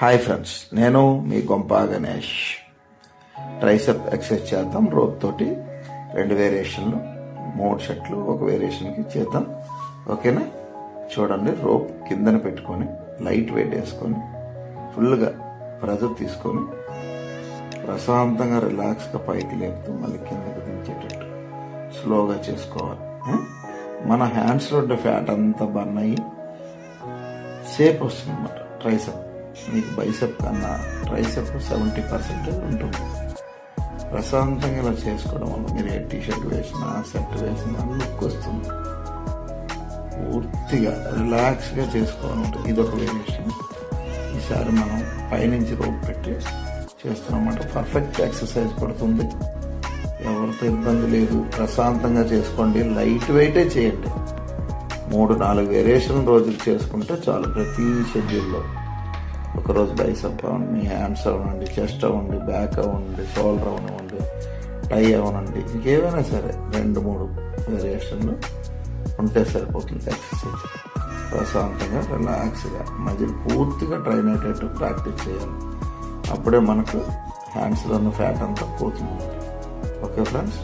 Hi friends, నేను మీ Gompa Ganesh. Tricep exercise చేద్దాం. Rope తోటి 2 వేరియేషన్లు, 3 సెట్లు ఒక వేరియేషన్కి చేద్దాం. ఓకేనా? చూడండి, రోప్ కిందన పెట్టుకొని లైట్ వెయిట్ వేసుకొని ఫుల్గా ప్రెజర్ తీసుకొని ప్రశాంతంగా రిలాక్స్గా పైకి లేపుతూ మళ్ళీ కిందకి దించేటట్టు స్లోగా చేసుకోవాలి. మన హ్యాండ్స్లో ఉండే ఫ్యాట్ అంతా బర్న్ అయ్యి సేప్ వస్తుంది అన్నమాట. ట్రైసెప్ మీకు బైసెప్ కన్నా ట్రైసెప్ 70% ఉంటుంది. ప్రశాంతంగా ఇలా చేసుకోవడం వల్ల మీరు ఏ టీషర్ట్ వేసినా షర్ట్ వేసినా లుక్ వస్తుంది. పూర్తిగా రిలాక్స్గా చేసుకోవాలంటే ఇదొక వేరియేషన్. ఈసారి మనం పైనుంచి రోప్ పెట్టి చేస్తున్నమాట. పర్ఫెక్ట్ ఎక్సర్సైజ్ పడుతుంది, ఎవరితో ఇబ్బంది లేదు. ప్రశాంతంగా చేసుకోండి, లైట్ వెయిటే చేయండి. 3-4 వేరియేషన్ రోజులు చేసుకుంటే చాలు. ప్రతి షెడ్యూల్లో ఒకరోజు బైసెప్ అవ్వండి, హ్యాండ్స్ అవ్వండి, చెస్ట్ అవ్వండి, బ్యాక్ అవ్వండి, షోల్డర్ అవ్వనివ్వండి, టై అవ్వనండి, ఇంకేమైనా సరే 2-3 వేరియేషన్లు ఉంటే సరిపోతుంది. ఎక్సర్సైజ్ ప్రశాంతంగా రిలాక్స్గా మధ్యలో పూర్తిగా ట్రైన్ అయ్యేటట్టు ప్రాక్టీస్ చేయాలి. అప్పుడే మనకు హ్యాండ్స్లో ఉన్న ఫ్యాట్ అంతా పోతుంది. Okay friends.